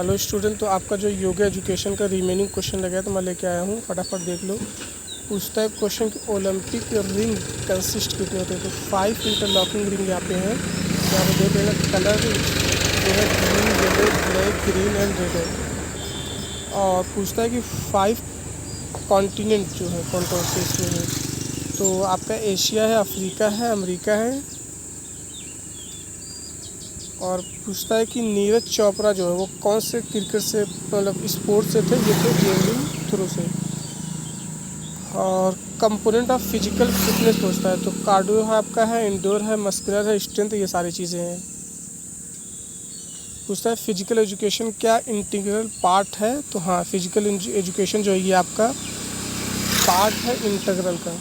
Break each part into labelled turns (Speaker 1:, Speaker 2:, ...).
Speaker 1: Hello student, तो आपका जो योगा एजुकेशन का रिमेनिंग क्वेश्चन लगा है तो मैं लेके आया हूँ, फटाफट देख लो। पूछता है क्वेश्चन कि ओलंपिक रिंग कंसिस्ट कितने होते हैं। तो 5 इंटरलॉकिंग रिंग यहाँ पे हैं। यहाँ पे देख लेना, कलर जो है green, yellow, black, green and red है। और पूछता है कि 5 कॉन्टिनेंट जो है कौन कौन से इसमें है। तो आपका एशिया है, अफ्रीका है, अमेरिका है। और पूछता है कि नीरज चोपड़ा जो है वो कौन से क्रिकेट से मतलब स्पोर्ट से थे। ये तो जेवलिन थ्रो से। और कंपोनेंट ऑफ फिजिकल फिटनेस पूछता है, तो कार्डियो है आपका, है इंडोर है, मस्कुलर है, स्ट्रेंथ, ये सारी चीज़ें हैं। पूछता है फिजिकल एजुकेशन क्या इंटीग्रल पार्ट है। तो हाँ, फिजिकल एजुकेशन जो है ये आपका पार्ट है इंटीग्रल का।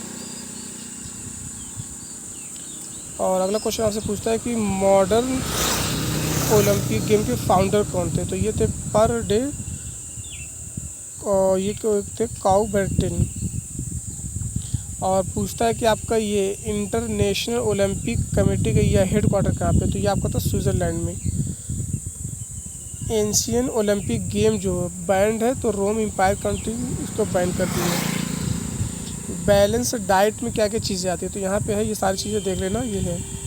Speaker 1: और अगला क्वेश्चन आपसे पूछता है कि मॉडर्न ओलंपिक गेम के फाउंडर कौन थे। तो ये थे पर डे और ये थे काउबर्टिन। और पूछता है कि आपका ये इंटरनेशनल ओलंपिक कमेटी का यह हेड क्वार्टर कहाँ पे। तो ये आपका था स्विट्ज़रलैंड में। एशियन ओलंपिक गेम जो बैंड है, तो रोम एम्पायर कंट्री इसको बैन कर दी है। बैलेंस डाइट में क्या क्या चीज़ें आती है, तो यहाँ पे है, ये सारी चीज़ें देख लेना, ये है।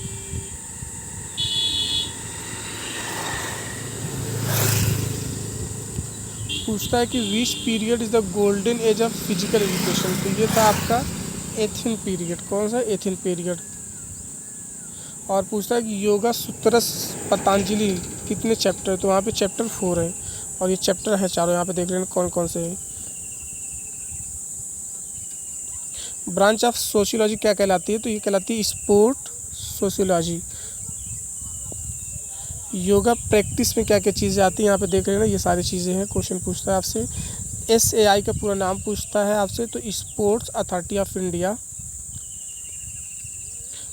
Speaker 1: पूछता है कि which period is the golden age of physical education. तो ये था आपका एथेन पीरियड। कौन सा? Ethane period. और पूछता है कि योगा सूत्रस पतंजलि कितने चैप्टर। तो वहाँ पे चैप्टर 4 है और ये चैप्टर है चारों। यहाँ पे देख लेना कौन कौन से हैं। ब्रांच ऑफ सोशियोलॉजी क्या कहलाती है। तो ये कहलाती है स्पोर्ट सोशियोलॉजी। योगा प्रैक्टिस में क्या क्या चीज़ें आती हैं, यहाँ पे देख लेना, ये सारी चीज़ें हैं। क्वेश्चन पूछता है आपसे SAI का पूरा नाम पूछता है आपसे, तो स्पोर्ट्स अथॉरिटी ऑफ इंडिया।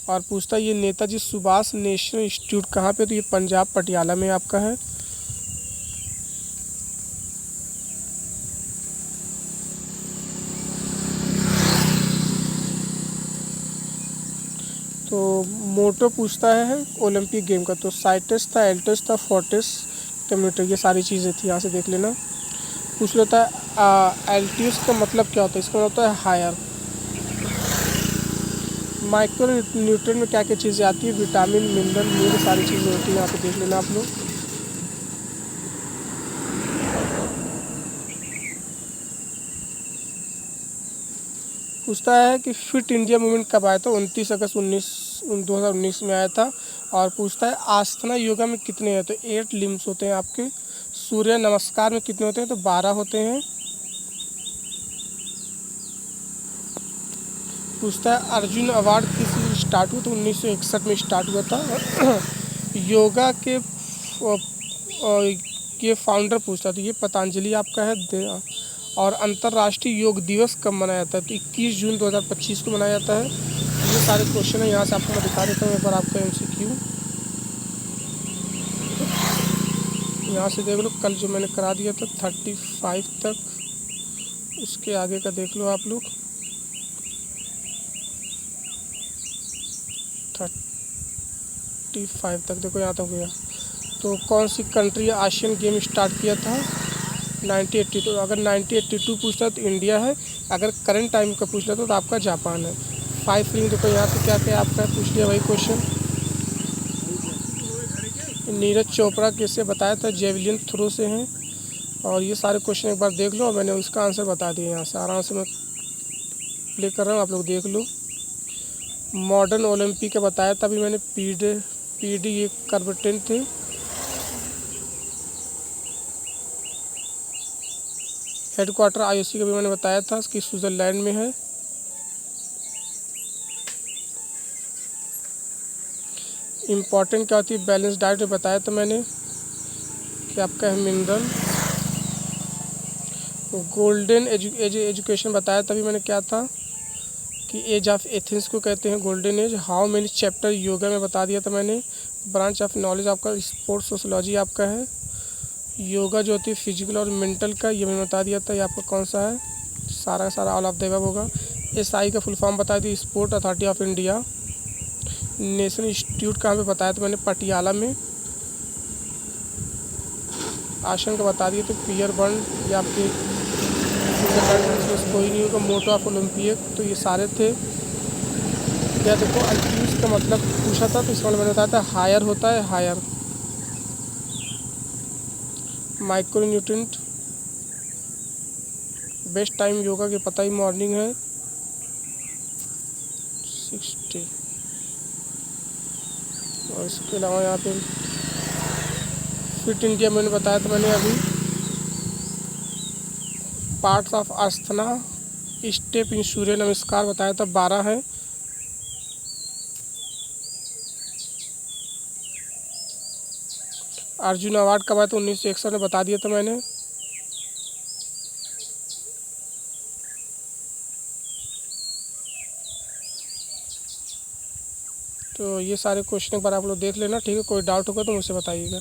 Speaker 1: और पूछता है ये नेताजी सुभाष नेशनल इंस्टीट्यूट कहाँ पे। तो ये पंजाब पटियाला में आपका है। तो मोटो पूछता है ओलंपिक गेम का, तो साइटस था, एल्टस था, फोर्टिस, कम्यूटर, ये सारी चीज़ें थी। यहाँ से देख लेना। पूछ लेता है एल्टियस का मतलब क्या होता है। इसका मतलब होता है हायर। माइक्रो न्यूट्रिएंट में क्या क्या चीज़ें आती है, विटामिन, मिनरल, ये सारी चीज़ें होती हैं। यहाँ पे देख लेना आप लोग। पूछता है कि फिट इंडिया मूवमेंट कब आया था। 29 अगस्त 2019 में आया था। और पूछता है आसना योगा में कितने हैं। तो 8 लिम्स होते हैं आपके। सूर्य नमस्कार में कितने होते हैं। तो 12 होते हैं। पूछता है अर्जुन अवार्ड किस स्टार्ट हुआ। तो 1961 में स्टार्ट हुआ था। योगा के ये फाउंडर पूछता है, तो ये पतंजलि आपका है। और अंतर्राष्ट्रीय योग दिवस कब मनाया जाता है। तो 21 जून 2025 को मनाया जाता है। ये सारे क्वेश्चन है, यहाँ से आपको मैं दिखा देता हूँ एक बार आपका MCQ। यहाँ से देख लो, कल जो मैंने करा दिया था 35 तक, उसके आगे का देख लो आप लोग। 35 तक देखो, यहाँ तक गया। तो कौन सी कंट्री एशियन गेम स्टार्ट किया था 1982। तो अगर 1982 पूछता है तो इंडिया है। अगर करंट टाइम का पूछ लेता तो आपका जापान है। 5 रिंग देखो, यहाँ पे क्या क्या आपका पूछ लिया वही क्वेश्चन। नीरज चोपड़ा कैसे बताया था, जेवलिन थ्रो से हैं। और ये सारे क्वेश्चन एक बार देख लो, और मैंने उसका आंसर बता दिया। यहाँ से आराम से मैं प्ले कर रहा हूँ, आप लोग देख लो। मॉडर्न ओलंपिक का बताया था अभी मैंने, PD ये कार्बेटेन थे। हेडक्वार्टर IOC का भी मैंने बताया था कि स्विट्ज़रलैंड में है। इम्पॉर्टेंट क्या होती है, बैलेंस डाइट में बताया था मैंने कि आपका है मिनरल। गोल्डन एजुकेशन बताया तभी मैंने क्या था कि एज ऑफ एथेंस को कहते हैं golden age. How many chapter yoga में बता दिया था मैंने। ब्रांच ऑफ नॉलेज आपका स्पोर्ट्स सोशोलॉजी आपका है। योगा जो होती है फिजिकल और मेंटल का, ये मैंने बता दिया था। ये आपका कौन सा है, सारा का सारा ऑल ऑफ द अबव होगा। SI का फुल फॉर्म बता दी, sport authority of India. National institute कहाँ पे बताया था मैंने, पटियाला में। आसन का बता दिए तो पियर बर्न या आपके कोई नहीं होगा। मोटो ऑफ ओलंपिक, तो ये सारे थे। या देखो अल्ट्यूस का मतलब पूछा था तो इसका मतलब मैंने बताया था हायर होता है, higher. Micronutrient, best time yoga के पता ही मॉर्निंग है 60। और इसके अलावा यहाँ पे फिट इंडिया मैंने बताया था मैंने अभी। पार्ट्स ऑफ आस्थना स्टेप इन सूर्य नमस्कार बताया था 12 है। अर्जुन अवार्ड कब आया था 1961 में बता दिया था मैंने। तो ये सारे क्वेश्चन एक बार आप लोग देख लेना, ठीक है। कोई डाउट होगा तो मुझसे बताइएगा।